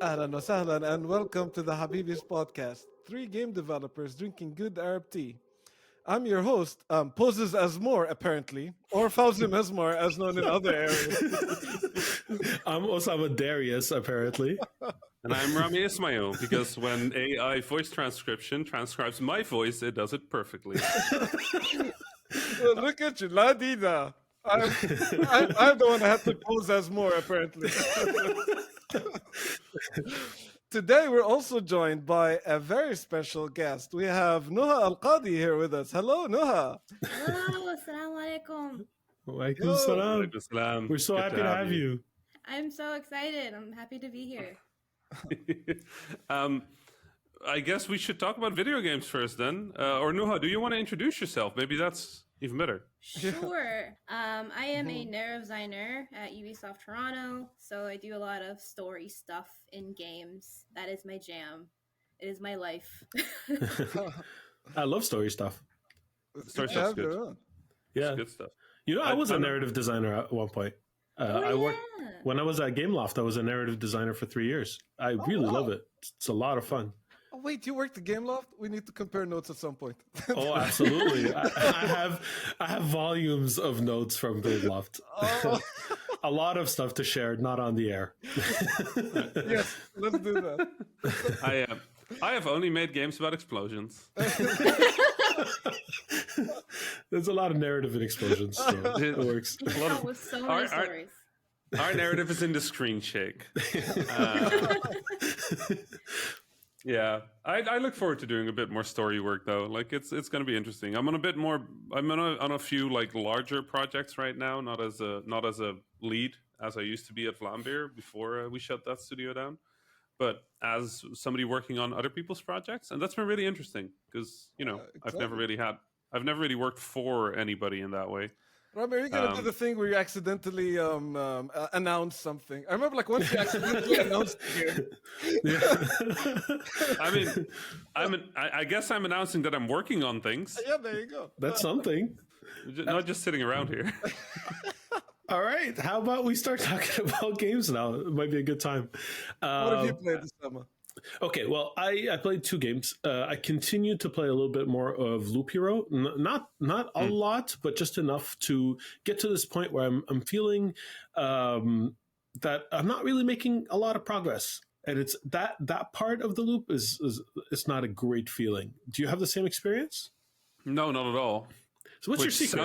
Ahlan wa sahlan and welcome to the Habibis podcast. Three game developers drinking good Arab tea. I'm your host, poses as more apparently, or Fawzi Mesmar as known in other areas. I'm Osama Darius, apparently. And I'm Rami Ismail because when AI voice transcription transcribes my voice, it does it perfectly. Well, look at you, La Dida. I'm the one that had to pose as more apparently. Today we're also joined by a very special guest. We have Nuha Al Qadi here with us. Hello, Nuha. Hello, assalamu alaikum. Walaikum salam. Salam. We're so Good happy to have you. I'm so excited. I'm happy to be here. I guess we should talk about video games first then. Or Nuha, do you want to introduce yourself? Maybe that's even better. Sure. I am a narrative designer at Ubisoft Toronto, so I do a lot of story stuff in games. That is my jam. It is my life. I love story stuff. Story stuff's good. Yeah. It's good stuff. You know, I was a narrative designer at one point. I worked yeah. when I was at Gameloft. I was a narrative designer for 3 years. I really love it. It's a lot of fun. Oh, wait, you worked at Gameloft? We need to compare notes at some point. Oh, absolutely! I have volumes of notes from Gameloft. Oh. A lot of stuff to share, not on the air. Yes, let's do that. I have only made games about explosions. There's a lot of narrative and explosions, so it works. That was so many stories. Our narrative is in the screen shake. Yeah, I look forward to doing a bit more story work though. Like it's going to be interesting. I'm on a few like larger projects right now, not as a lead as I used to be at Vlambeer before we shut that studio down, but as somebody working on other people's projects, and that's been really interesting because exactly. I've never really worked for anybody in that way. Rami, are you going to do the thing where you accidentally announce something? I remember like once you accidentally announced the game. I guess I'm announcing that I'm working on things. Yeah, there you go. That's something. Not just sitting around here. All right. How about we start talking about games now? It might be a good time. What have you played this summer? Okay, well, I played 2 games. I continued to play a little bit more of Loop Hero, not a lot, but just enough to get to this point where I'm feeling that I'm not really making a lot of progress, and it's that part of the loop is it's not a great feeling. Do you have the same experience? No, not at all. So what's your secret?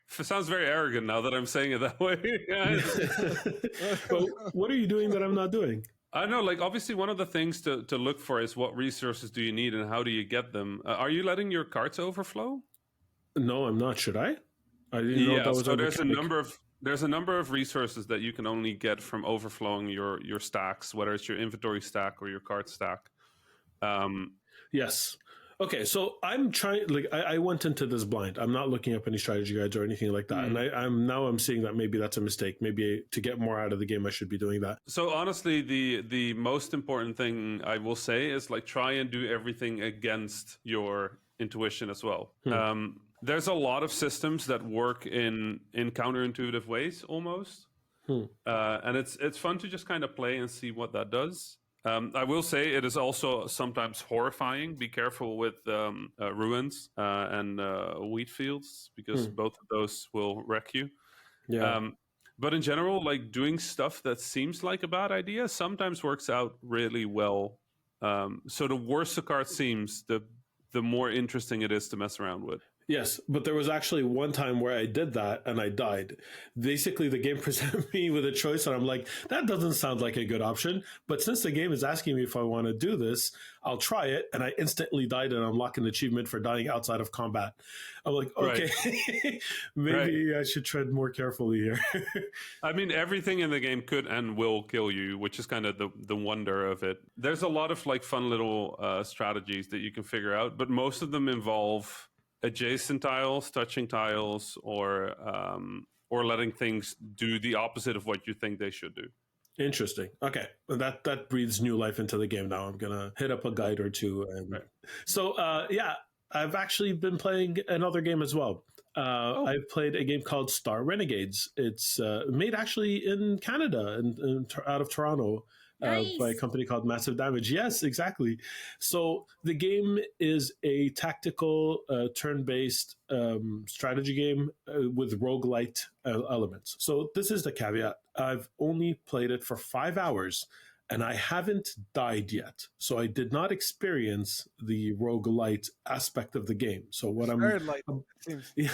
Sounds very arrogant now that I'm saying it that way. Well, what are you doing that I'm not doing? I know, like, obviously one of the things to look for is what resources do you need and how do you get them. Are you letting your carts overflow? No, I'm not. Should I? I didn't know that was so there's a number of resources that you can only get from overflowing your stacks, whether it's your inventory stack or your cart stack. Yes. Okay, so I'm trying. Like, I went into this blind. I'm not looking up any strategy guides or anything like that. And I'm seeing that maybe that's a mistake. Maybe to get more out of the game, I should be doing that. So honestly, the most important thing I will say is like try and do everything against your intuition as well. There's a lot of systems that work in counterintuitive ways almost, and it's fun to just kind of play and see what that does. I will say it is also sometimes horrifying. Be careful with ruins and wheat fields because both of those will wreck you. Yeah. But in general, like doing stuff that seems like a bad idea sometimes works out really well. So the worse the card seems, the more interesting it is to mess around with. Yes, but there was actually one time where I did that and I died. Basically, the game presented me with a choice, and I'm like, that doesn't sound like a good option. But since the game is asking me if I want to do this, I'll try it. And I instantly died and unlocked an achievement for dying outside of combat. I'm like, okay, maybe I should tread more carefully here. I mean, everything in the game could and will kill you, which is kind of the wonder of it. There's a lot of like fun little strategies that you can figure out, but most of them involve adjacent tiles, touching tiles, or letting things do the opposite of what you think they should do. Interesting. Okay, that breathes new life into the game. Now I'm gonna hit up a guide or two. And so, I've actually been playing another game as well. I've played a game called Star Renegades. It's made actually in Canada and out of Toronto. by a Nice. company called Massive Damage. Yes, exactly. So the game is a tactical, turn-based strategy game with roguelite elements. So this is the caveat. I've only played it for 5 hours, and I haven't died yet. So I did not experience the roguelite aspect of the game. So what I'm Very light, it seems. yeah.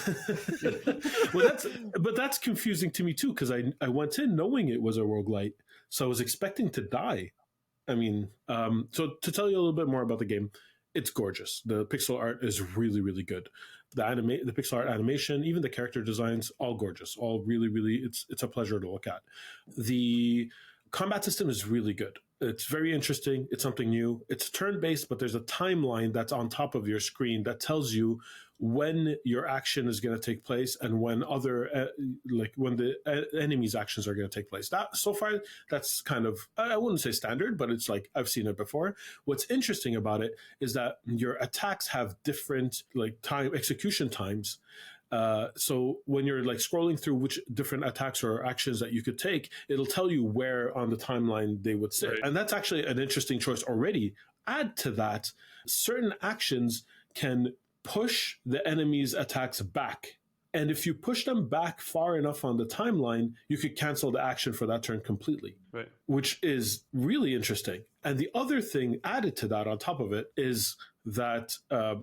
Well, that's confusing to me too, because I went in knowing it was a roguelite, so I was expecting to die. I mean, so to tell you a little bit more about the game, it's gorgeous. The pixel art is really, really good. The pixel art animation, even the character designs, all gorgeous, all really, really. It's a pleasure to look at. The combat system is really good. It's very interesting. It's something new. It's turn-based, but there's a timeline that's on top of your screen that tells you when your action is going to take place and when when the enemy's actions are going to take place. That so far, that's kind of, I wouldn't say standard, but it's like I've seen it before. What's interesting about it is that your attacks have different execution times. So when you're scrolling through which different attacks or actions that you could take, it'll tell you where on the timeline they would sit. Right. And that's actually an interesting choice already. Add to that, certain actions can push the enemy's attacks back. And if you push them back far enough on the timeline, you could cancel the action for that turn completely, right, which is really interesting. And the other thing added to that on top of it is that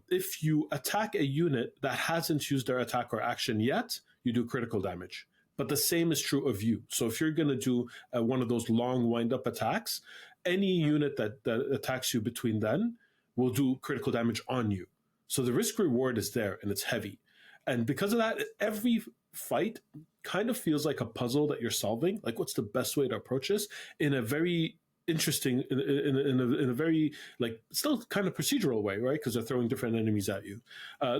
if you attack a unit that hasn't used their attack or action yet, you do critical damage. But the same is true of you. So if you're going to do one of those long wind-up attacks, any unit that attacks you between then will do critical damage on you. So the risk-reward is there, and it's heavy. And because of that, every fight kind of feels like a puzzle that you're solving. Like, what's the best way to approach this in a very interesting, in a very, still kind of procedural way, right? Because they're throwing different enemies at you.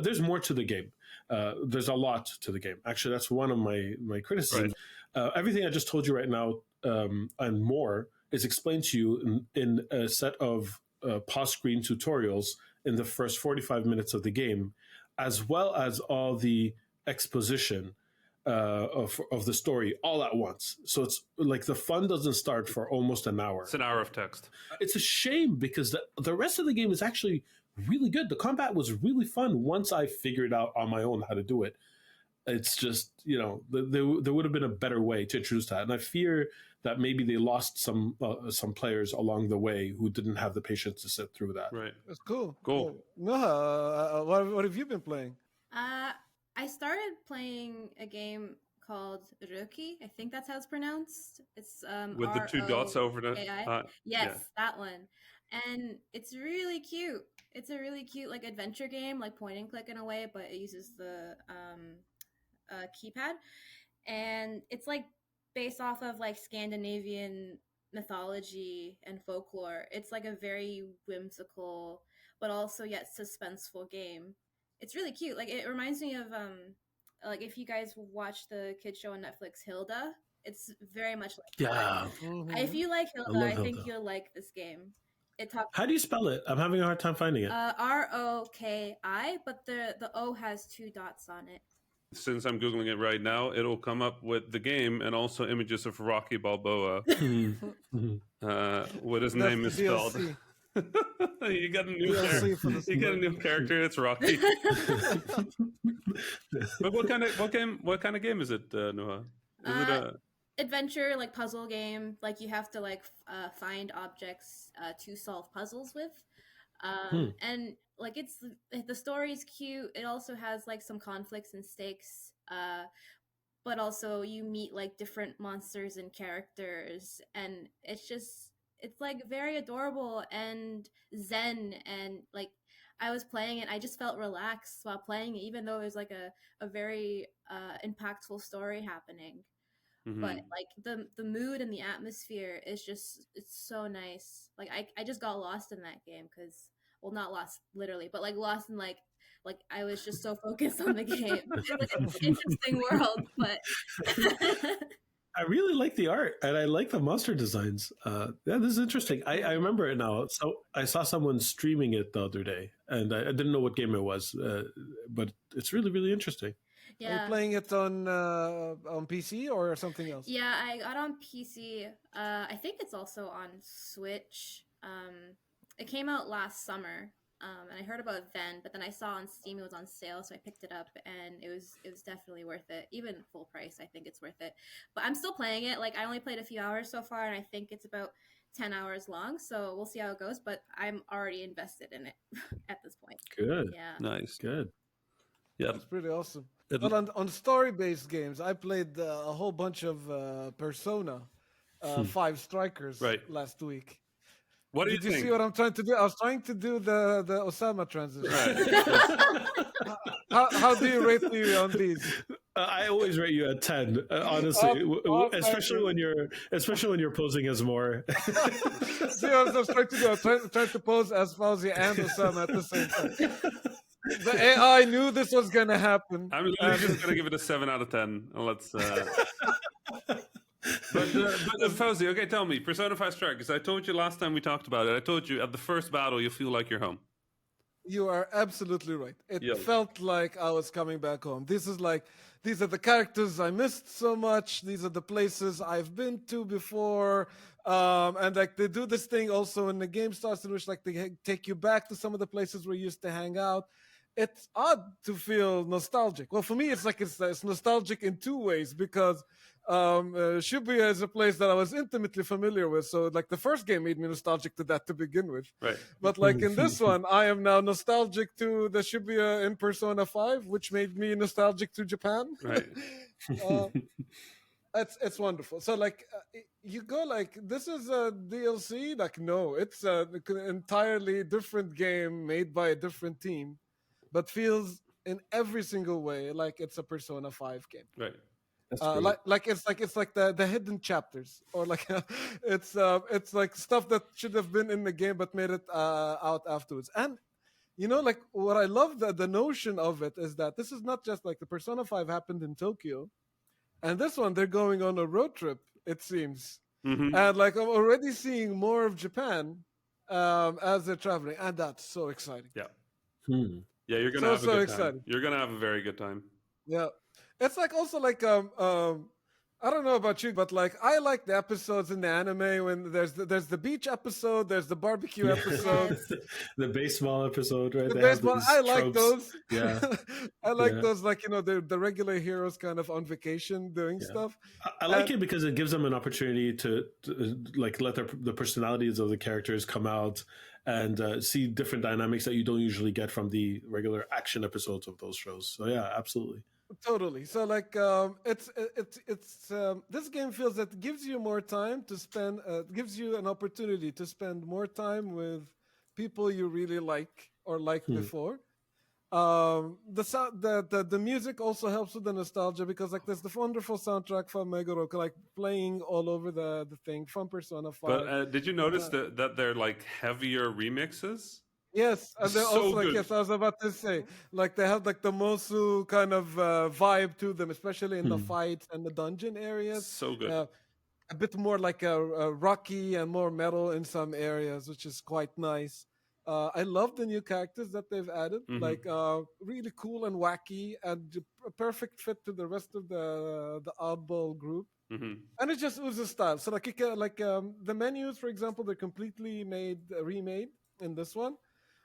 There's more to the game. There's a lot to the game. Actually, that's one of my criticisms. Right. Everything I just told you right now and more is explained to you in a set of pause screen tutorials in the first 45 minutes of the game, as well as all the exposition of the story all at once. So it's like the fun doesn't start for almost an hour. It's an hour of text. It's a shame because the rest of the game is actually really good. The combat was really fun once I figured out on my own how to do it. It's just, there would have been a better way to introduce that. And I fear that maybe they lost some players along the way who didn't have the patience to sit through that. Right. That's cool. Cool. No, what have you been playing? I started playing a game called Rookie. I think that's how it's pronounced. It's with the two dots over the yes, yeah. That one. And it's really cute. It's a really cute adventure game, point and click in a way, but it uses the keypad, and it's based off of Scandinavian mythology and folklore. It's a very whimsical but also yet suspenseful game. It's really cute. It reminds me of if you guys watch the kids show on Netflix, Hilda. It's very much that. Mm-hmm. If you like Hilda, I think you'll like this game. How do you spell it? I'm having a hard time finding it. Roki, but the O has 2 dots on it. Since I'm Googling it right now, it'll come up with the game and also images of Rocky Balboa. What his name is spelled. You got a new character. You got a new character. It's Rocky. But what kind of game is it, Noah? Is it a adventure puzzle game? You have to find objects to solve puzzles with. And it's the story's cute. It also has some conflicts and stakes, but also you meet different monsters and characters, and it's very adorable and zen, and I was playing it, I just felt relaxed while playing it, even though it was a very impactful story happening. Mm-hmm. But the mood and the atmosphere is it's so nice. I just got lost in that game because, well, not lost literally, but lost in I was just so focused on the game. It's an interesting world, but I really like the art and I like the monster designs. This is interesting. I remember it now. So I saw someone streaming it the other day, and I didn't know what game it was, but it's really, really interesting. Are you Yeah. playing it on PC or something else? Yeah, I got on PC. I think it's also on Switch. It came out last summer. And I heard about it then, but then I saw on Steam it was on sale, so I picked it up, and it was definitely worth it. Even full price, I think it's worth it. But I'm still playing it. Like I only played a few hours so far, and I think it's about 10 hours long. So we'll see how it goes. But I'm already invested in it at this point. Good. Yeah. Nice. Good. Yeah. That's pretty awesome. It- Well, on story-based games, I played a whole bunch of Persona 5 Strikers Right. last week. What do Did you you think? see what I'm trying to do? I was trying to do the Osama transition. Right. How do you rate me on these? I always rate you at 10. Honestly, especially when you're posing as more. See what I was trying to do? I was trying to pose as Fauzi and Osama at the same time. The AI knew this was gonna happen. I'm literally just gonna give it a 7 out of 10. Let's. But Fauzi, okay, tell me, Persona 5 Strikers. I told you last time we talked about it. I told you at the first battle you feel like you're home. You are absolutely right. It Yeah. felt like I was coming back home. These are the characters I missed so much. These are the places I've been to before. And like they do this thing also when the game starts in which like they take you back to some of the places where you used to hang out. It's odd to nostalgic. Well, for me, it's nostalgic in two ways because Shibuya is a place that I was intimately familiar with. So like the first game made me nostalgic to that to begin with. Right. But like in this one, I am now nostalgic to the Shibuya in Persona 5, which made me nostalgic to Japan. Right. It's wonderful. So like you go like this is a DLC. Like no, it's an entirely different game made by a different team, but feels in every single way like it's a Persona 5 game. Right. That's great. It's like the hidden chapters or like it's like stuff that should have been in the game but made it out afterwards. And you know, like what I love the notion of it is that this is not just like the Persona 5 happened in Tokyo, and this one they're going on a road trip. It seems, Mhm. and like I'm already seeing more of Japan as they're traveling, and that's so exciting. Yeah. Hmm. Yeah, you're gonna So, have a so good exciting. time. You're gonna have a very good time. Yeah, it's like also like I don't know about you, but like I like the episodes in the anime when there's the beach episode, there's the barbecue episode, The baseball episode, right? the They have baseball. these I like tropes. those. Yeah. I like Yeah. those. Like the regular heroes kind of on vacation doing Yeah. stuff. I like it because it gives them an opportunity to like let the personalities of the characters come out and see different dynamics that you don't usually get from the regular action episodes of those shows. So yeah, absolutely. Totally. So like it's this game feels that it gives you more time to spend gives you an opportunity to spend more time with people you really like or liked before. The music also helps with the nostalgia because like there's the wonderful soundtrack from Meguro like playing all over the thing from Persona 5. But did you notice that they're like heavier remixes? Yes, and they're So also like good. yes, I was about to say like they have like the Mosu kind of vibe to them, especially in the fights and the dungeon areas. So good. A bit more like a rocky and more metal in some areas, which is quite nice. I love the new characters that they've added, like really cool and wacky, and a perfect fit to the rest of the oddball group. And it just oozes style. So like you can, like the menus, for example, they're completely remade in this one.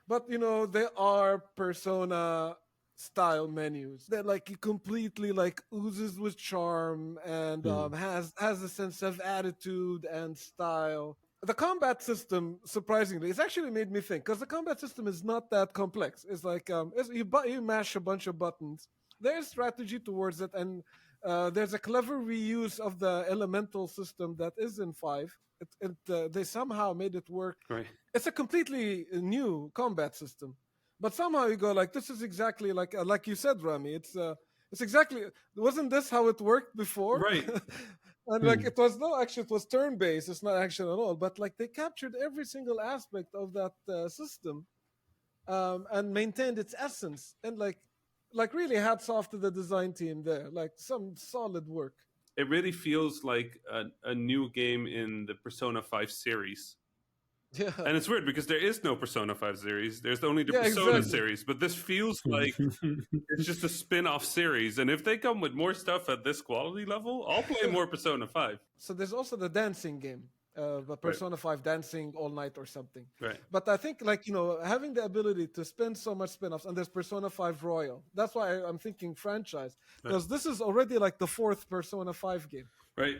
But you know they are Persona style menus. They're like completely like oozes with charm and has a sense of attitude and style. The combat system, surprisingly, it's actually made me think because the combat system is not that complex. It's like you mash a bunch of buttons. There's strategy towards it, and there's a clever reuse of the elemental system that is in 5. They somehow made it work. Right. It's a completely new combat system, but somehow you go like, this is exactly like you said, Rami. It's exactly wasn't this how it worked before? Right. And like it was turn based. It's not action at all. But like they captured every single aspect of that system, and maintained its essence. And like really hats off to the design team there. Like some solid work. It really feels like a new game in the Persona 5 series. Yeah. And it's weird because there is no Persona 5 series. There's only the Yeah, Persona exactly. series. But this feels like it's just a spin-off series. And if they come with more stuff at this quality level, I'll play more Persona 5. So there's also the dancing game, the Right. Persona 5 dancing all night or something. Right. But I think, like, having the ability to spin so much spin-offs, and there's Persona 5 Royal. That's why I'm thinking franchise, because this is already like the fourth Persona 5 game. Right.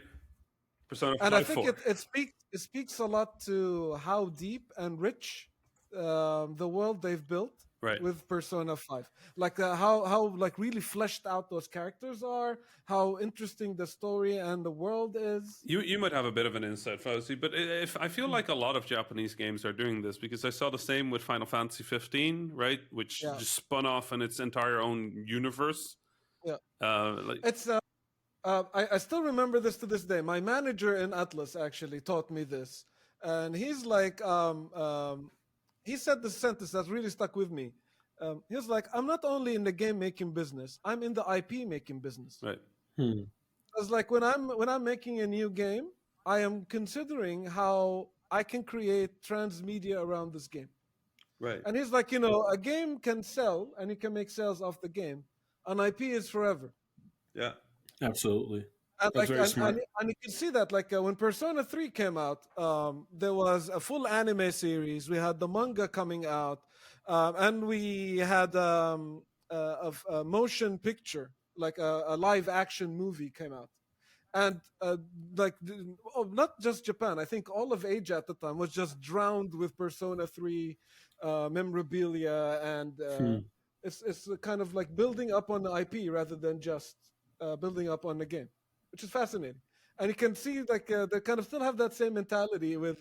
Persona And 5 I think 4. it speaks a lot to how deep and rich the world they've built Right. with Persona 5. Like how like really fleshed out those characters are, how interesting the story and the world is. You might have a bit of an insight, Fauzi, but if I feel like a lot of Japanese games are doing this because I saw the same with Final Fantasy 15, right, which Yeah. just spun off in its entire own universe. Yeah. Like, It's I still remember this to this day. My manager in Atlas actually taught me this, and he's like, he said this sentence that really stuck with me. He was like, "I'm not only in the game making business, I'm in the IP making business." right. It's like when I'm making a new game, I am considering how I can create transmedia around this game. Right. And he's like, a game can sell, and you can make sales off the game. An IP is forever. Yeah. Absolutely. And That's very smart. and you can see that when Persona 3 came out, there was a full anime series. We had the manga coming out, and we had a motion picture, like a live action movie came out. And not just Japan, I think all of Asia at the time was just drowned with Persona 3 memorabilia, and it's kind of like building up on the IP rather than just building up on the game, which is fascinating. And you can see like they kind of still have that same mentality with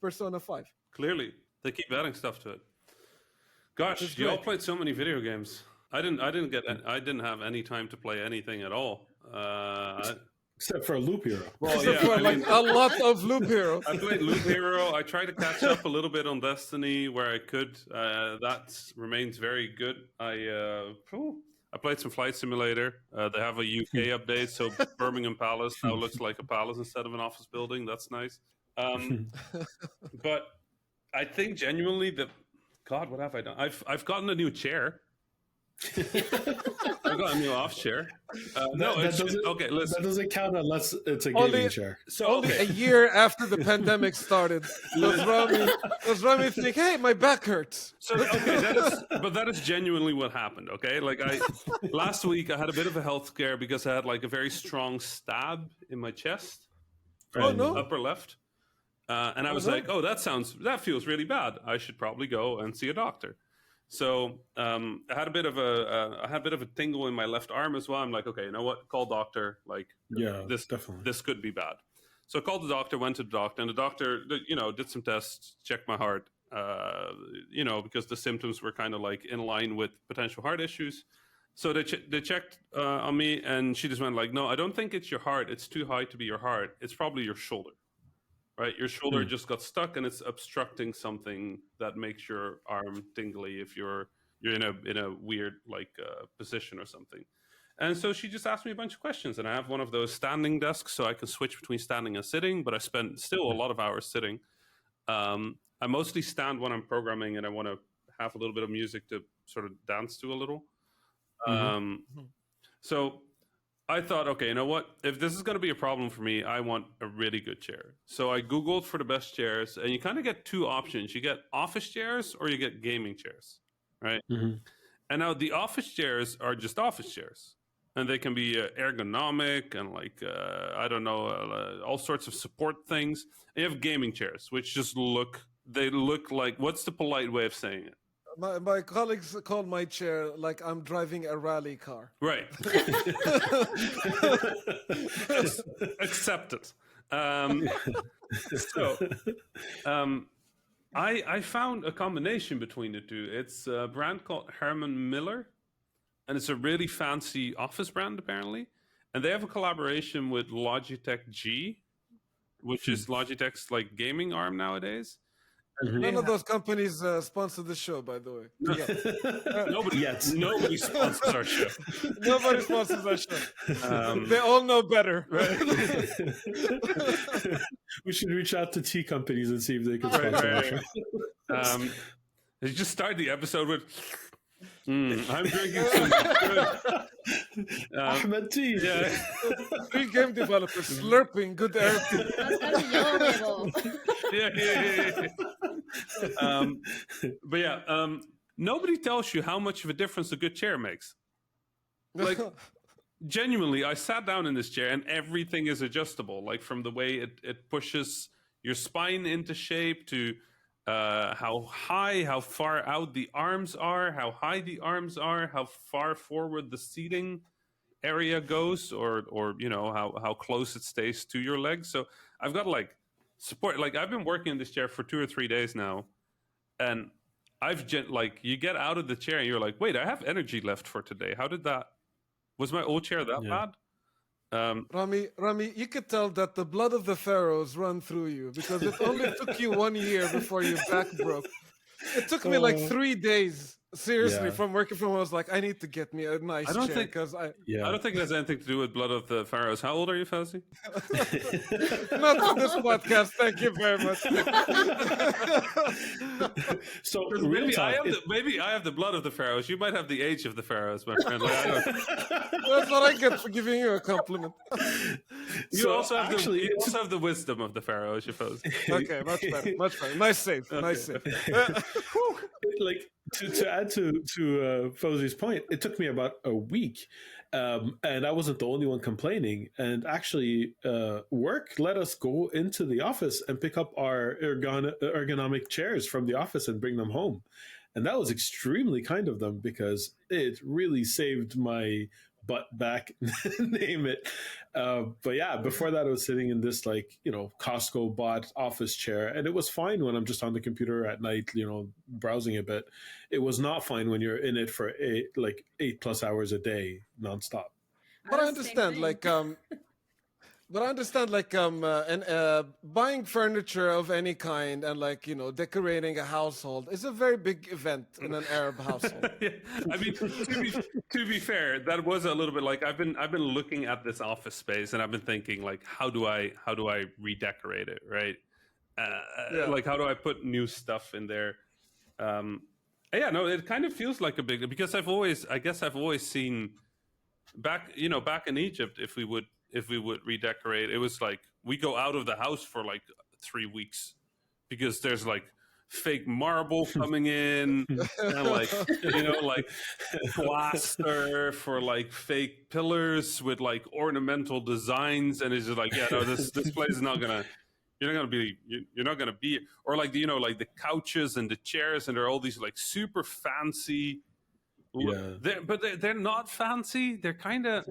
Persona 5. Clearly, they keep adding stuff to it. Gosh, It's you all great. played so many video games. I didn't have any time to play anything at all. Except for Loop Hero. Well, Except for a lot of Loop Hero. I played Loop Hero. I tried to catch up a little bit on Destiny where I could. That remains very good. I played some Flight Simulator. They have a UK update, so Birmingham Palace now looks like a palace instead of an office building. That's nice. But I think genuinely that, God, what have I done? I've gotten a new chair. I've got a new off chair. Okay. Listen. That doesn't count unless it's a Only- gaming chair. So Only a year after the pandemic started, does Rami think, "Hey, my back hurts"? So okay, that is genuinely what happened. Okay, like last week I had a bit of a health scare because I had like a very strong stab in my chest, Oh, no. upper left, and I was no. like, oh, that feels really bad. I should probably go and see a doctor. So I had a bit of a tingle in my left arm as well. I'm like, okay, you know what? Call doctor. Like, Yeah, this definitely. this could be bad. So I called the doctor, went to the doctor, and the doctor, did some tests, checked my heart, because the symptoms were kind of like in line with potential heart issues. So they checked on me, and she just went like, no, I don't think it's your heart. It's too high to be your heart. It's probably your shoulder, right? Your shoulder just got stuck, and it's obstructing something that makes your arm tingly if you're in a weird position or something. And so she just asked me a bunch of questions, and I have one of those standing desks, so I can switch between standing and sitting. But I spend still a lot of hours sitting. I mostly stand when I'm programming, and I want to have a little bit of music to sort of dance to a little. So I thought, okay, you know what? If this is going to be a problem for me, I want a really good chair. So I Googled for the best chairs, and you kind of get two options. You get office chairs or you get gaming chairs, right? And now the office chairs are just office chairs. And they can be ergonomic and all sorts of support things. And you have gaming chairs, which just look like, what's the polite way of saying it? My colleagues call my chair like I'm driving a rally car. Right. Accept it. I found a combination between the two. It's a brand called Herman Miller, and it's a really fancy office brand apparently. And they have a collaboration with Logitech G, which is Logitech's like gaming arm nowadays. None of those companies sponsor the show, by the way. Yeah. Nobody sponsors our show. Nobody sponsors our show. They all know better. Right. We should reach out to tea companies and see if they can sponsor our show. You just start the episode with, I'm drinking some good Ahmed tea. Yeah. 3 game developers slurping good air tea. That's gotta be yellow label. But yeah, nobody tells you how much of a difference a good chair makes. Like, genuinely, I sat down in this chair and everything is adjustable, like from the way it pushes your spine into shape to how high, how far out the arms are, how high the arms are, how far forward the seating area goes, or how close it stays to your legs. So I've got like support. Like, I've been working in this chair for 2 or 3 days now, and you get out of the chair and you're like, wait, I have energy left for today. How did that? Was my old chair that bad? Rami, you could tell that the blood of the pharaohs run through you, because it only took you 1 year before your back broke. It took me like 3 days. Seriously, from working from home, I was like, I need to get me a nice chair, because I don't think it has anything to do with blood of the pharaohs. How old are you, Fauzi? Not on this podcast. Thank you very much. So maybe I have the blood of the pharaohs. You might have the age of the pharaohs, my friend. Like, I don't... That's what I get for giving you a compliment. You also have the wisdom of the pharaohs, I suppose. Okay, much better. Nice save. Okay. Nice save. Like, to add to Fauzi's point, it took me about a week, and I wasn't the only one complaining. And actually, work let us go into the office and pick up our ergonomic chairs from the office and bring them home. And that was extremely kind of them, because it really saved my butt back, name it. But yeah, before that, I was sitting in this Costco bought office chair, and it was fine when I'm just on the computer at night, browsing a bit. It was not fine when you're in it for 8+ hours a day nonstop. But I understand, buying furniture of any kind and decorating a household is a very big event in an Arab household. Yeah. I mean, to be fair, that was a little bit like I've been looking at this office space and I've been thinking, like, how do I redecorate it, right? Like, how do I put new stuff in there? It kind of feels like a big, because I've always seen back in Egypt, if we would redecorate, it was like we go out of the house for like 3 weeks because there's like fake marble coming in and like plaster for like fake pillars with like ornamental designs, and it's just like, this place is not gonna you're not gonna be, or like like the couches and the chairs, and they're all these like super fancy. They're not fancy. They're kind of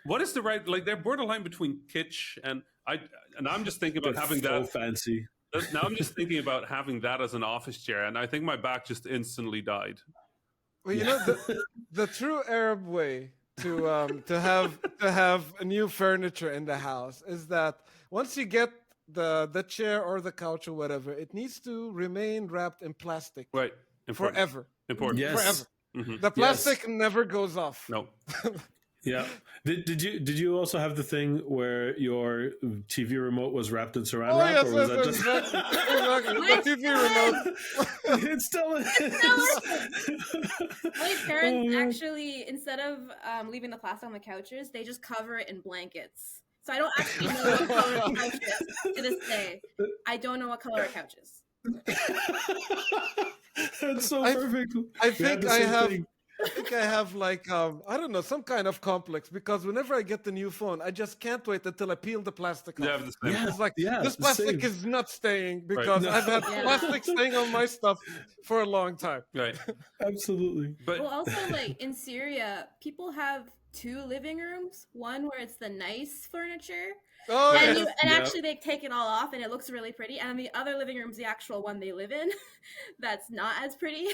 what is the right, like, they're borderline between kitsch and I'm just thinking about having that fancy. Now I'm just thinking about having that as an office chair, and I think my back just instantly died. Well, the true Arab way to have new furniture in the house is that once you get the chair or the couch or whatever, it needs to remain wrapped in plastic. Right. Important. Forever. Important. Yes. Forever. Mm-hmm. The plastic never goes off. No. Yeah. Did you also have the thing where your TV remote was wrapped in saran wrap? Yes, or was that just... exactly. The TV remote. It still is. My parents actually, instead of leaving the plastic on the couches, they just cover it in blankets. So I don't actually know what color a couch is to this day. I don't know what color a couch is. That's so perfect. I think I have like I don't know, some kind of complex, because whenever I get the new phone, I just can't wait until I peel the plastic off. It's like, this plastic is not staying, because I've had plastic staying on my stuff for a long time. Right. Absolutely. But also, like, in Syria, people have 2 living rooms. One where it's the nice furniture. And actually they take it all off and it looks really pretty. And the other living room's the actual one they live in that's not as pretty.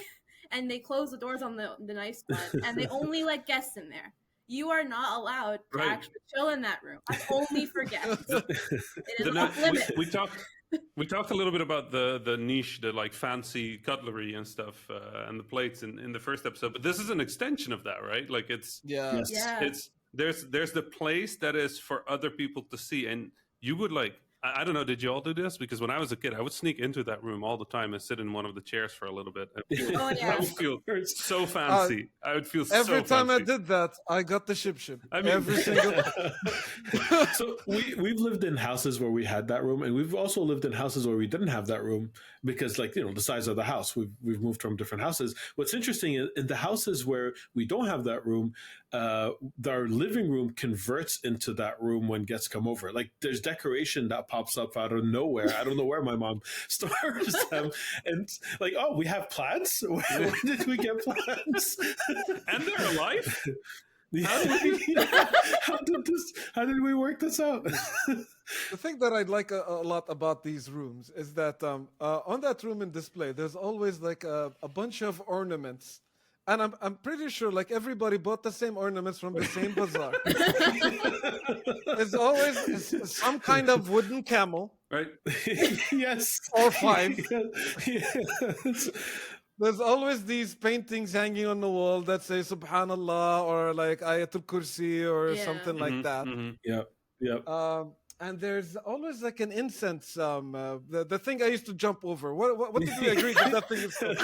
And they close the doors on the nice one, and they only let guests in there. You are not allowed to actually chill in that room. Only for guests. It is off limits. We talked a little bit about the niche, the like fancy cutlery and stuff, and the plates in the first episode. But this is an extension of that, right? Like it's Yeah. Yes. Yeah. it's there's the place that is for other people to see, and you would like. I don't know. Did you all do this? Because when I was a kid, I would sneak into that room all the time and sit in one of the chairs for a little bit. Oh, I yeah. would feel so fancy. I would feel Every so time I fancy. did that, I got the ship. I mean- Every single. So we've lived in houses where we had that room, and we've also lived in houses where we didn't have that room because, like, you know, the size of the house. We've moved from different houses. What's interesting is in the houses where we don't have that room, our living room converts into that room when guests come over. Like, there's decoration that pops up out of nowhere. I don't know where my mom stores them, and like, oh, we have plants. Where did we get plants? And they're alive. How did we work this out? The thing that I like a lot about these rooms is that on that room in display, there's always like a bunch of ornaments. And I'm pretty sure like everybody bought the same ornaments from the same bazaar. There's always some kind of wooden camel Right. Yes. or 5. Yes. There's always these paintings hanging on the wall that say Subhanallah or like Ayatul Kursi or Yeah. something like that. Yep. Yep. And there's always like an incense. The thing I used to jump over. What did we agree that that thing is called?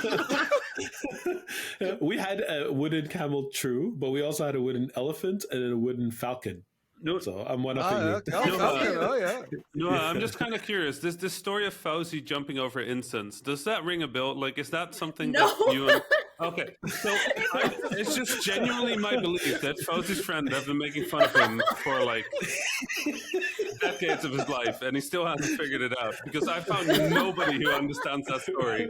We had a wooden camel, true, but we also had a wooden elephant and a wooden falcon. No, So I'm one Ah, up yeah. you. Oh, yeah. no, I'm just kind of curious. This story of Fauzi jumping over incense, does that ring a bell? Like, is that something No. that you... Okay, so it's just genuinely my belief that Fauzi's friend have been making fun of him for like decades of his life, and he still hasn't figured it out because I found nobody who understands that story.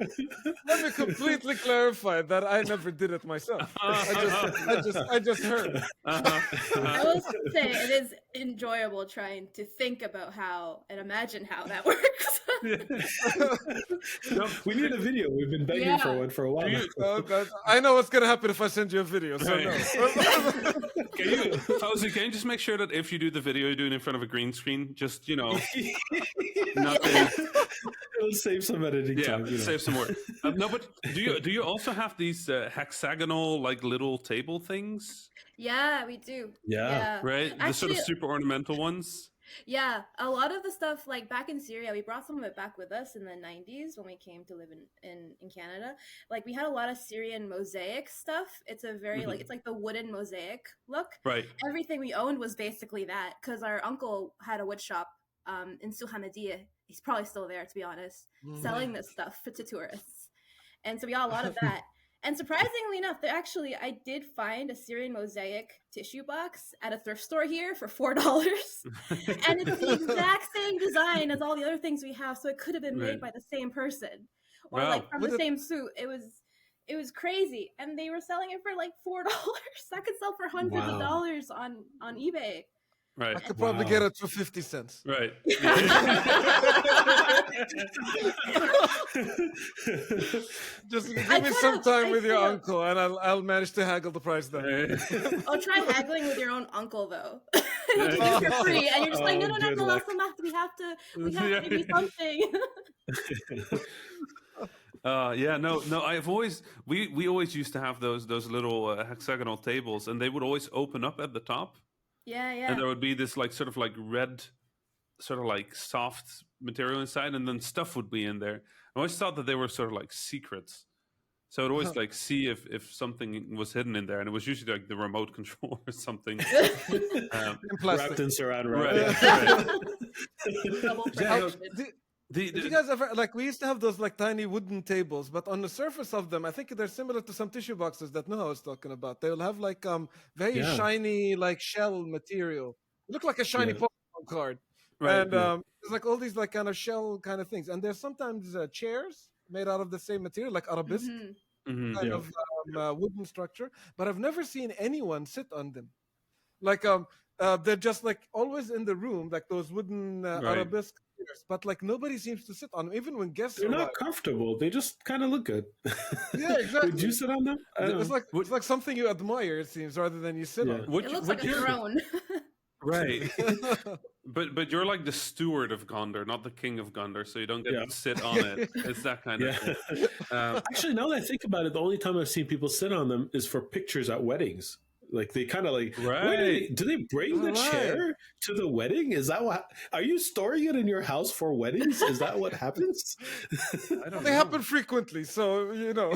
Let me completely clarify that I never did it myself. I just heard. I will say it is enjoyable trying to think about how and imagine how that works. No, We need a video. We've been begging for Yeah. one for a while. I know what's gonna happen if I send you a video. So no. Fauzi, can you just make sure that if you do the video, you're doing it in front of a green screen? Just, you know, nothing. It'll save some editing Yeah, time. You know. save some work. No, but do you also have these hexagonal like little table things? Yeah, we do. Yeah. Right, the sort of Actually, super ornamental ones. yeah, a lot of the stuff like back in Syria, we brought some of it back with us in the 90s when we came to live in Canada. Like we had a lot of Syrian mosaic stuff. It's a very like it's like the wooden mosaic look. Right. Everything we owned was basically that because our uncle had a wood shop in Suhamadia. He's probably still there to be honest, selling this stuff to tourists. And so we got a lot of that. And surprisingly enough, I did find a Syrian mosaic tissue box at a thrift store here for $4. And it's the exact same design as all the other things we have, so it could have been made Right. by the same person. Or Wow. like from Would the it- same suit. It was crazy. And they were selling it for like $4. That could sell for hundreds of Wow. dollars on eBay. Right. I could probably Wow. get it for 50 cents. Right. Just give I me could some have, time I with your could have. uncle, and I'll manage to haggle the price down. Oh, try haggling with your own uncle though. He'll give it for free, and you're just like, no, Good no, luck. we have to give you something. Yeah, no. We always used to have those little hexagonal tables, and they would always open up at the top, Yeah, and yeah. there would be this like sort of like red, sort of like soft material inside, and then stuff would be in there. I always thought that they were sort of like secrets, so I'd always like see if something was hidden in there, and it was usually like the remote control or something. In Wrapped plastic. in saran wrap. Right. Yeah. right. Double Yeah, protection. Did you guys ever like we used to have those like tiny wooden tables, but on the surface of them, I think they're similar to some tissue boxes that Noah was talking about. They'll have like very Yeah. shiny like shell material. It look like a shiny Yeah. Pokemon card. Right, And yeah. there's like all these like kind of shell kind of things. And there's sometimes chairs made out of the same material, like arabesque Mhm. Mhm. kind Yeah. of wooden structure. But I've never seen anyone sit on them. Like they're just like always in the room, like those wooden Right. arabesque chairs. But like nobody seems to sit on them, even when guests They're arrive. not comfortable. They just kind of look good. Yeah, exactly. Would you sit on them? I don't It's know. like something you admire, it seems, rather than you sit Yeah. on. Would It you- looks would like a you- throne. Right. but you're like the steward of Gondor, not the king of Gondor, so you don't get to sit on it. It's that kind of thing. Actually, now that I think about it, the only time I've seen people sit on them is for pictures at weddings. Like they kind of like, right? Do they bring the chair to the wedding? Is that what? Are you storing it in your house for weddings? Is that what happens? I don't. They happen frequently, so you know.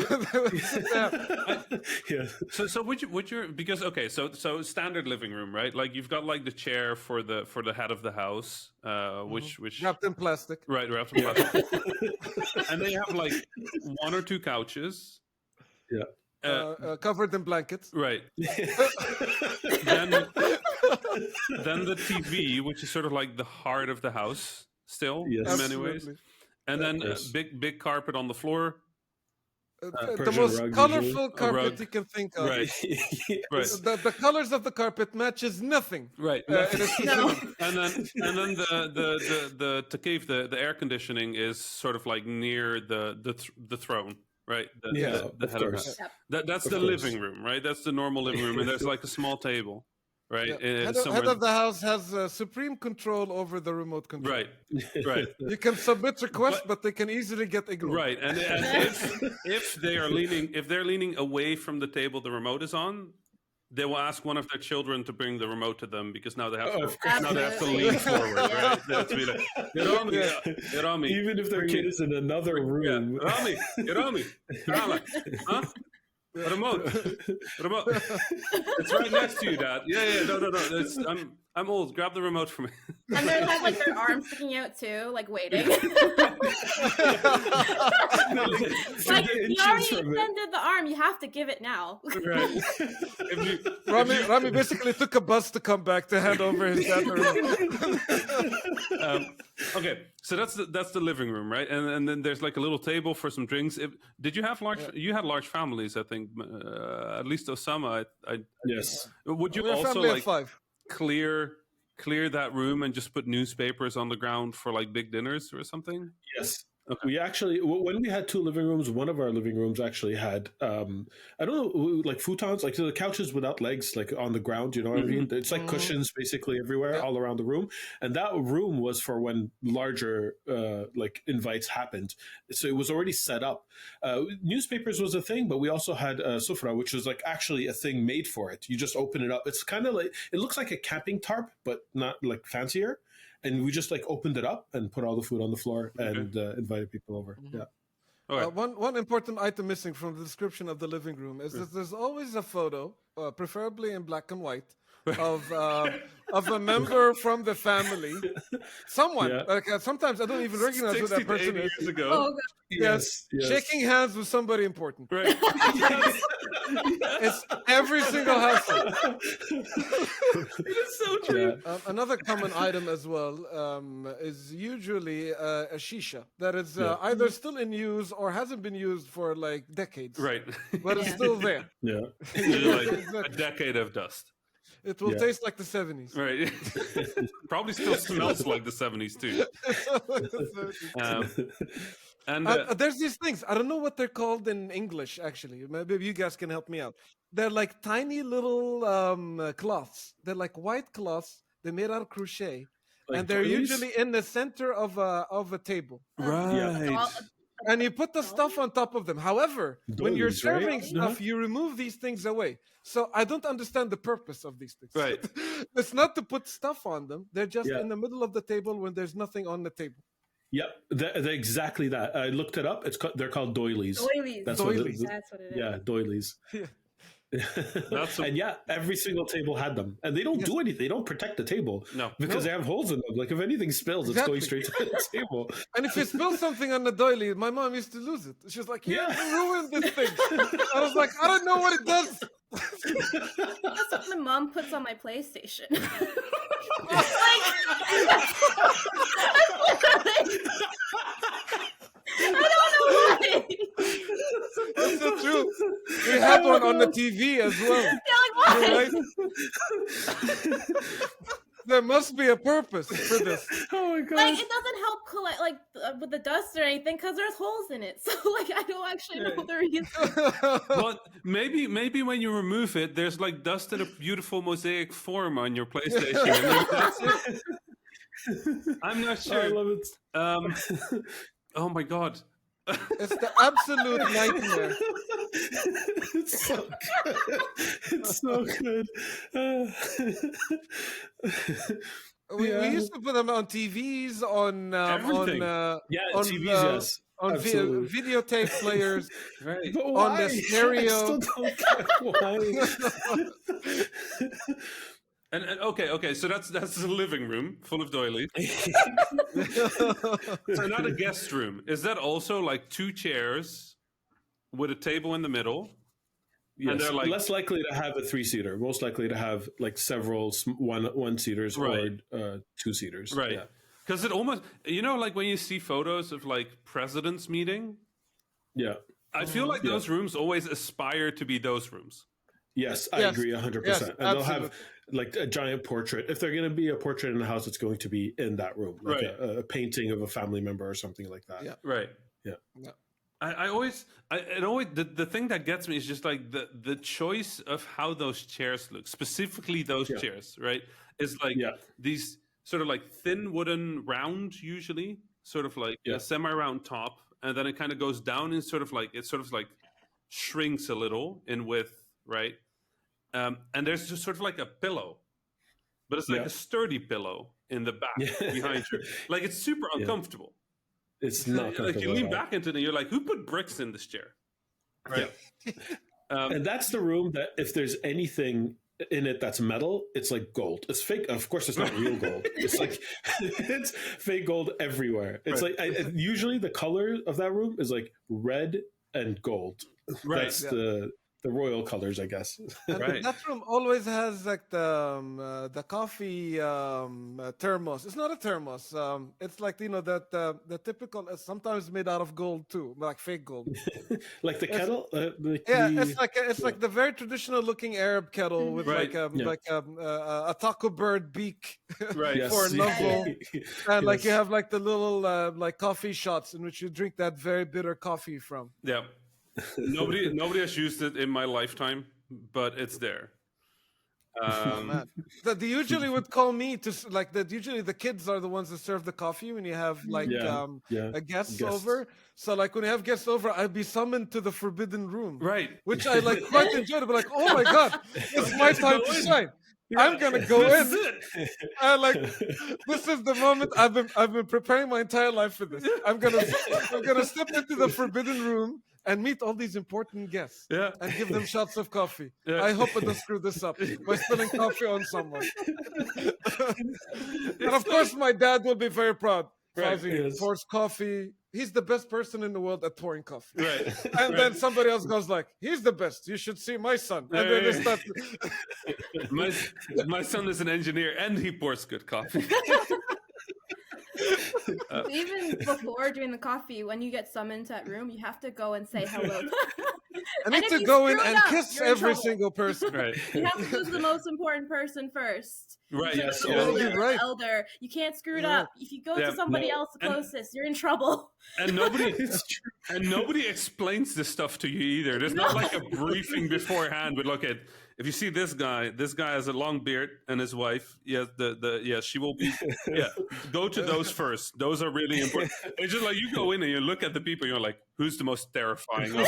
Yeah. So would you because okay, so standard living room, right? Like you've got like the chair for the head of the house, which wrapped in plastic, right? Wrapped in plastic, and they have like one or two couches. Yeah. Covered in blankets. Right. then the TV, which is sort of like the heart of the house still in many ways. And then big carpet on the floor. The most colorful carpet you can think of. Right. Right. The colors of the carpet matches nothing. Right. No. And then the takif, the air conditioning is sort of like near the throne. Right. The head of the that's the living room, right? That's the normal living room, and there's like a small table, right? Yeah. Head of the house has supreme control over the remote control. Right. Right. You can submit requests, but they can easily get ignored. Right. And if they're leaning away from the table the remote is on, they will ask one of their children to bring the remote to them because now they have to lean forward, right? They have to be like, get on me. Even if their kid is in another room. Yeah. Get on me. Huh? Remote. It's right next to you, Dad. Yeah. No. I'm old. Grab the remote for me. And they have like their arms sticking out too, like waiting. Like you already extended the arm, you have to give it now. Right. Rami basically took a bus to come back to hand over his dad the remote. Okay, so that's the living room, right? And then there's like a little table for some drinks. Did you have large? You had large families, I think. At least Osama. Yes. Would you We're a also family of like 5. clear that room and just put newspapers on the ground for like big dinners or something? Yes. Okay. We actually, when we had 2 living rooms, one of our living rooms actually had, I don't know, like futons, like the couches without legs, like on the ground, you know what I mean? It's like cushions basically everywhere, all around the room. And that room was for when larger, like invites happened. So it was already set up. Newspapers was a thing, but we also had sufra, which was like actually a thing made for it. You just open it up. It's kind of like, it looks like a camping tarp, but not like fancier. And we just like opened it up and put all the food on the floor and invited people over. Yeah. Okay. One important item missing from the description of the living room is that there's always a photo, preferably in black and white, of a member from the family. Someone. Yeah. Like, sometimes I don't even recognize who that person is. Years ago. Oh, God. Yes. Shaking hands with somebody important. Right. It's every single household. It is so true. Another common item as well is usually a shisha that is either still in use or hasn't been used for like decades. Right. But it's still there. Yeah. Like a decade of dust. It will taste like the 70s. Right. Probably still smells like the 70s too. And there's these things. I don't know what they're called in English, actually. Maybe you guys can help me out. They're like tiny little cloths. They're like white cloths. They're made out of crochet. Like and they're doilies? usually in the center of a table. right. And you put the stuff on top of them. However, when you're Doilies, right? serving stuff, you remove these things away. So I don't understand the purpose of these things. Right. It's not to put stuff on them. They're just in the middle of the table when there's nothing on the table. Yep, they're exactly that. I looked it up. They're called doilies. Doilies. That's what it is. Yeah, doilies. Yeah. And every single table had them, and they don't do anything. They don't protect the table, because they have holes in them. Like if anything spills, it's going straight to the table. And if you spill something on the doily, my mom used to lose it. She was like, "You ruined this thing." I was like, "I don't know what it does." That's what my mom puts on my PlayStation. I don't know why. That's the truth. We had one on the TV as well. Yeah, like why? Right? There must be a purpose for this. Oh my god! Like it doesn't help collect with the dust or anything because there's holes in it. So like I don't actually know the reason. Well, maybe when you remove it, there's like dust in a beautiful mosaic form on your PlayStation. And that's it. I'm not I sure. love it. Oh my god. It's the absolute nightmare. It's so good. It's so good. We Yeah. used to put them on TVs, on Everything. Yeah, TVs, yes. on Absolutely. videotape players, Right. But on why? the stereo. I still don't get why. And okay. So that's the living room full of doilies. So not a guest room. Is that also like 2 chairs with a table in the middle? Yes, they're like- less likely to have a 3-seater. Most likely to have like several one-seaters Right. or 2-seaters. Right. Yeah. Because it almost, like when you see photos of like presidents meeting, Yeah. I feel like those rooms always aspire to be those rooms. Yes, I Yes. agree 100%. Yes, and they'll have absolutely. like a giant portrait. If they're going to be a portrait in the house, it's going to be in that room, like Right. a painting of a family member or something like that. Yeah. Right. Yeah. Yeah. I always the thing that gets me is just like the choice of how those chairs look, specifically those chairs, right? Is like these sort of like thin wooden round, usually sort of like a semi-round top, and then it kind of goes down and sort of like shrinks a little in width, right? And there's just sort of like a pillow, but it's like a sturdy pillow in the back behind you. Like it's super uncomfortable. It's not Like you comfortable lean at all. back into it and you're like, who put bricks in this chair? Right. And that's the room that if there's anything in it that's metal, it's like gold. It's fake. Of course, it's not real gold. It's like it's fake gold everywhere. It's like usually the color of that room is like red and gold. Right. That's the royal colors, I guess. And Right. that room always has like the coffee thermos. It's not a thermos. It's like that the typical. It's sometimes made out of gold too, like fake gold. Like the kettle. It's like the very traditional looking Arab kettle with Right. like a taco bird beak Right. Yes. for a knuckle, and like you Yes. have like the little like coffee shots in which you drink that very bitter coffee from. Yeah. Nobody has used it in my lifetime, but it's there. Man. That they usually would call me to like that. Usually the kids are the ones that serve the coffee when you have like a guests over. So like when you have guests over, I'd be summoned to the forbidden room, Right. which I like quite enjoyed. But like, oh my god, it's my time to shine. I'm gonna go This in. is it. I like this is the moment I've been preparing my entire life for this. I'm gonna step into the forbidden room and meet all these important guests Yeah. and give them shots of coffee. Yeah. I hope I don't screw this up by spilling coffee on someone. And of course, my dad will be very proud. Right, Fauzi yes. pours coffee. He's the best person in the world at pouring coffee. Right. And then somebody else goes like, "He's the best. You should see my son." And then they start. My son is an engineer and he pours good coffee. Even before doing the coffee, when you get summoned to that room, you have to go and say hello. I need if to you go in screw it and up, kiss you're in every trouble. single person. Right. You have to go to the most important person first. Right. The Yes. Yeah, ruler, you're right. the elder. You can't screw it Yeah. up. If you go Yeah, to somebody no. else the And- closest, you're in trouble. And nobody explains this stuff to you either. There's not like a briefing beforehand. But look at if you see this guy has a long beard and his wife. Yes, she will be. Yeah, go to those first. Those are really important. It's just like you go in and you look at the people. You're like, who's the most terrifying? Of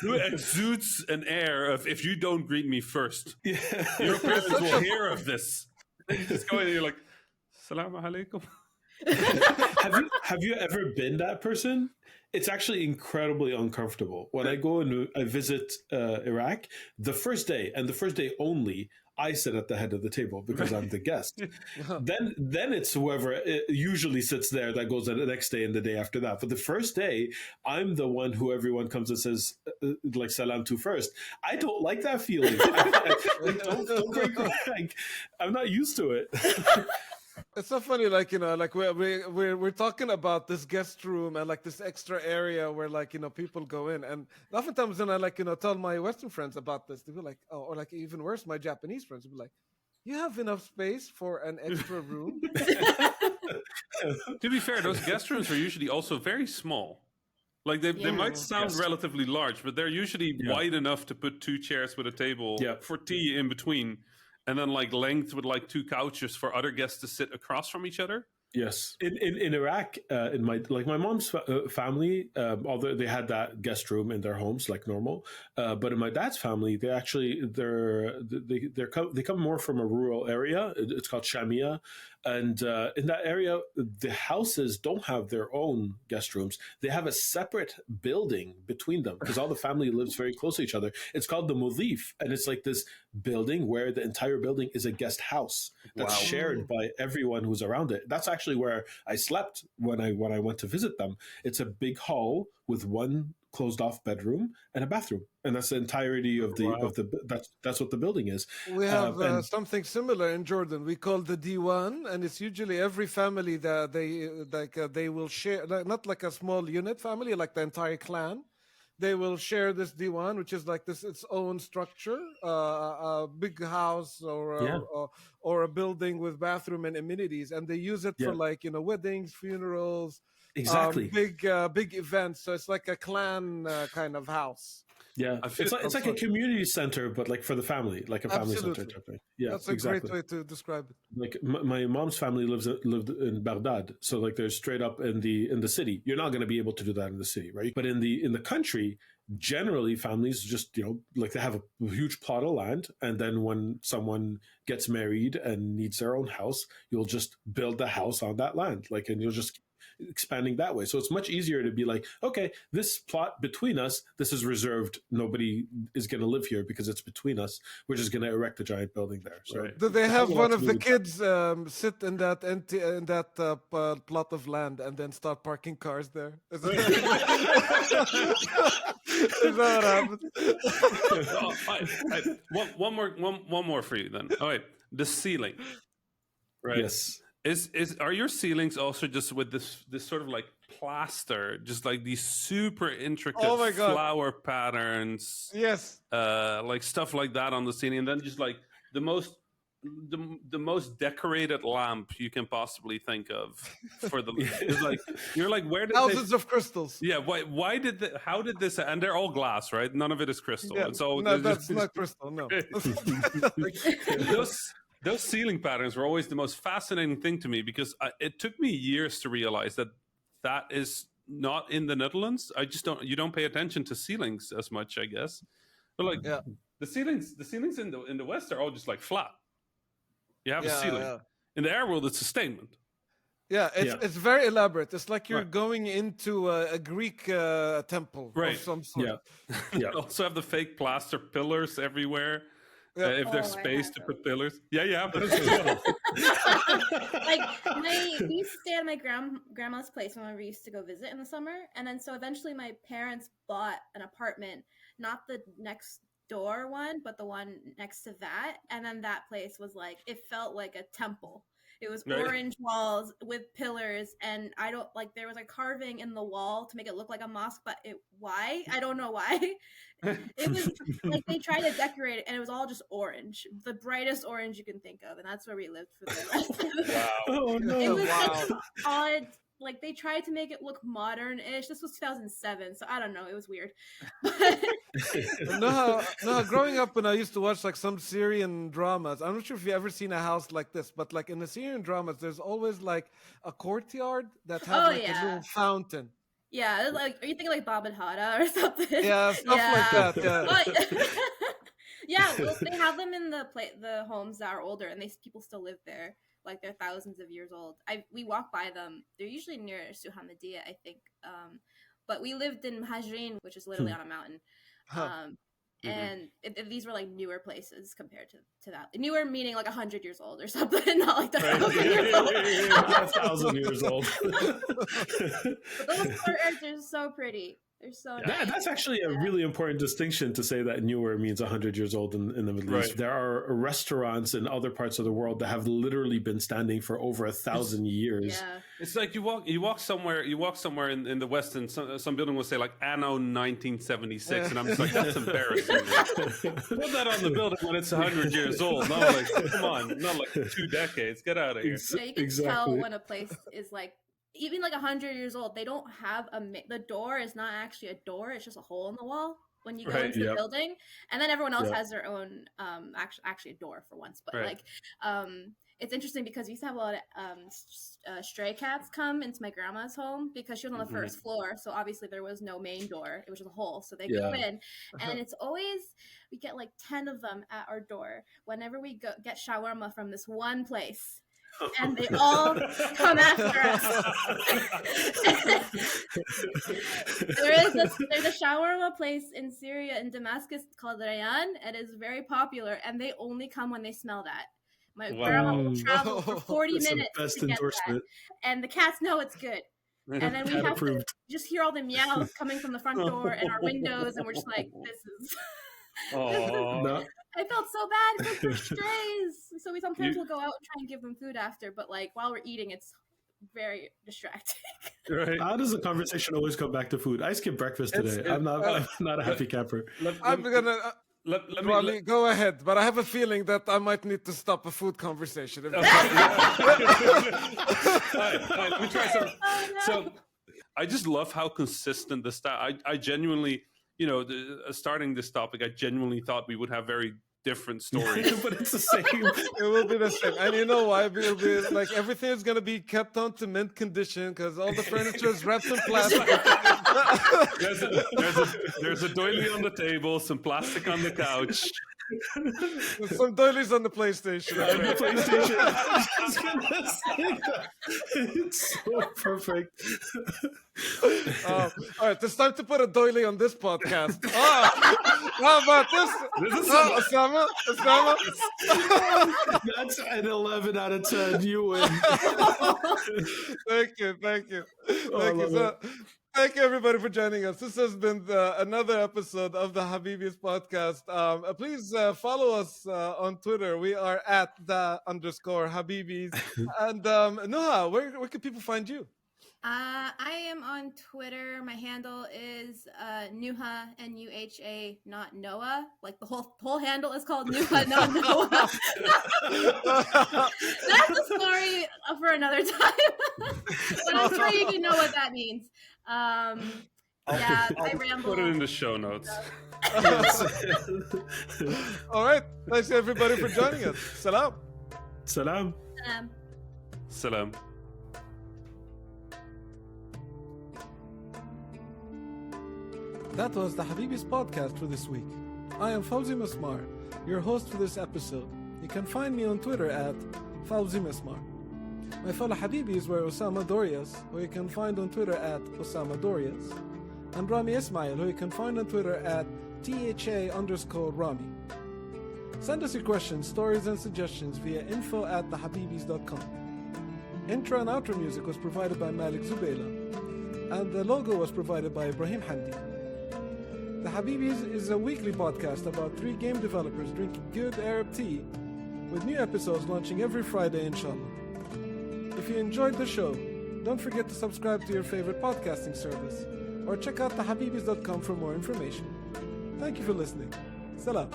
who exudes an air of if you don't greet me first, your parents will hear of this. And you just go in and you're like, Assalamu alaikum. Have you ever been that person? It's actually incredibly uncomfortable. When I go and I visit Iraq, the first day and the first day only, I sit at the head of the table because I'm the guest. Then it's whoever usually sits there that goes the next day and the day after that. But the first day, I'm the one who everyone comes and says like salam to first. I don't like that feeling. Don't break my leg. I'm not used to it. It's so funny, like like we're talking about this guest room and like this extra area where like people go in, and oftentimes when I like tell my Western friends about this, they be like, oh, or like even worse, my Japanese friends will be like, you have enough space for an extra room? To be fair, those guest rooms are usually also very small. Like they might sound relatively large, but they're usually wide enough to put 2 chairs with a table for tea in between. and then like length with like 2 couches for other guests to sit across from each other. Yes, in Iraq, in my mom's family, although they had that guest room in their homes like normal, but in my dad's family, they come more from a rural area. It's called Shamia, and in that area, the houses don't have their own guest rooms. They have a separate building between them because all the family lives very close to each other. It's called the Mudif, and it's like this building where the entire building is a guest house that's shared by everyone who's around it. That's actually where I slept when I went to visit them. It's a big hall with one closed off bedroom and a bathroom, and that's the entirety of the that's what the building is. We have something similar in Jordan. We call the Diwan, and it's usually every family that they will share, not like a small unit family, like the entire clan. They will share this Diwan, which is like this its own structure, a big house or a building with bathroom and amenities, and they use it for like weddings, funerals, exactly, big events. So it's like a clan kind of house. Yeah, it's like a community center, but like for the family, like a family center type thing. Yeah, that's a great way to describe it. Like my mom's family lived in Baghdad, so like they're straight up in the city. You're not going to be able to do that in the city, right? But in the country, generally families just like they have a huge plot of land, and then when someone gets married and needs their own house, you'll just build the house on that land, like, and you'll just expanding that way. So it's much easier to be like, okay, this plot between us, this is reserved. Nobody is going to live here because it's between us. We're just going to erect a giant building there. So right. Do they have one of the kids sit in that plot of land and then start parking cars there? Is that what happens? One more for you then. All right, the ceiling. Right. Yes. Are your ceilings also just with this sort of like plaster, just like these super intricate flower patterns? Yes. Like stuff like that on the ceiling, and then just like the most decorated lamp you can possibly think of for the. It's like you're like, where did thousands of crystals? Yeah. Why did how did this? And they're all glass, right? None of it is crystal. Yeah. So No, that's not crystal. No. Those ceiling patterns were always the most fascinating thing to me because it took me years to realize that is not in the Netherlands. You don't pay attention to ceilings as much, I guess. But like the ceilings in the West are all just like flat. You have a ceiling. Yeah. In the Arab world, it's a statement. Yeah, it's very elaborate. It's like you're going into a Greek temple of some sort. Yeah. You also have the fake plaster pillars everywhere. If there's space to put pillars. Yeah, but as well. Like we used to stay at my grandma's place when we used to go visit in the summer, and then so eventually my parents bought an apartment, not the next door one, but the one next to that, and then that place was like, it felt like a temple. It was orange walls with pillars, and there was a carving in the wall to make it look like a mosque, but why? I don't know why. It was like they tried to decorate it, and it was all just orange, the brightest orange you can think of, and that's where we lived for the rest of the Wow. Oh no! It was like odd. Like they tried to make it look modern-ish. This was 2007, so I don't know. It was weird. No, growing up when I used to watch like some Syrian dramas, I'm not sure if you've ever seen a house like this, but like in the Syrian dramas, there's always like a courtyard that has a little fountain. Yeah, like, are you thinking like Bab al-Hara or something? Yeah, stuff like that. Yeah. Well, they have them in the homes that are older, and people still live there. Like they're thousands of years old. We walk by them. They're usually near Suhamadiya, I think. But we lived in Mahajirin, which is literally on a mountain. And these were like newer places compared to that. Newer meaning like 100 years old or something, not like 1,000 years old. 1,000 years old. But those courtyards are so pretty. They're so nice. That's actually a really important distinction to say that newer means 100 years old in the Middle East. There are restaurants in other parts of the world that have literally been standing for over 1,000 years. Yeah. It's like you walk somewhere in the West, and some building will say like Anno 1976, and I'm just like, that's embarrassing. Put that on the building when it's 100 years old. Not like, come on, not like 2 decades. Get out of here. Yeah, you can tell when a place is like, even like 100 years old, they don't have the door is not actually a door, it's just a hole in the wall. when you go Right, into the yep. building, and then everyone else Yep. has their own actually a door for once, but Right. it's interesting because we used to have a lot of stray cats come into my grandma's home because she was on the first floor, so obviously there was no main door, it was just a hole, so they go Yeah. in, and it's always, we get like 10 of them at our door whenever we go get shawarma from this one place, and they all come after us. There's a shawarma place in Syria, in Damascus, called Rayan. It is very popular, and they only come when they smell that. My grandma will travel for 40 That's the minutes best to get that, endorsement. and the cats know it's good. And then we Cat have to approved. just hear all the meows coming from the front door and our windows, and we're just like, this is... Oh, No. I felt so bad because they're strays. So we sometimes will go out and try and give them food after, but like while we're eating, it's very distracting. right. How does the conversation always come back to food? I skipped breakfast today. I'm not a happy camper. I'm gonna. Let me. Rami, go ahead, but I have a feeling that I might need to stop a food conversation. All right, let me try some. Oh, no. So, I just love how consistent the I genuinely, starting this topic, I genuinely thought we would have very different stories. But it's the same. It will be the same, and you know why? It'll be like everything is gonna be kept on to mint condition because all the furniture is wrapped in plastic. there's a doily on the table, some plastic on the couch. There's some doilies on the PlayStation. The PlayStation. I was gonna say that. It's so perfect. All right, it's time to put a doily on this podcast. How about this? Osama? That's an 11 out of 10. You win. Thank you. I love So, thank you, everybody, for joining us. This has been another episode of the Habibis podcast. Please follow us on Twitter. We are at @_Habibis. And Nuha, where can people find you? I am on Twitter. My handle is Nuha, Nuha, not Noah. Like the whole handle is called Nuha, not Noah. That's a story for another time. But I'm sure you can know what that means. I ramble. Put it in the show notes. All right. Thanks, everybody, for joining us. Salam. Salam. Salam. That was the Habibis podcast for this week. I am Fawzi Masmar, your host for this episode. You can find me on Twitter at Fawzi Masmar. My fellow Habibis were Osama Dorias, who you can find on Twitter at Osama Dorias, and Rami Ismail, who you can find on Twitter at THA_Rami. Send us your questions, stories, and suggestions via info@thehabibis.com. Intro and outro music was provided by Malik Zubayla, and the logo was provided by Ibrahim Hamdi. The Habibis is a weekly podcast about 3 game developers drinking good Arab tea, with new episodes launching every Friday, inshallah. If you enjoyed the show, don't forget to subscribe to your favorite podcasting service, or check out thehabibis.com for more information. Thank you for listening. Salam.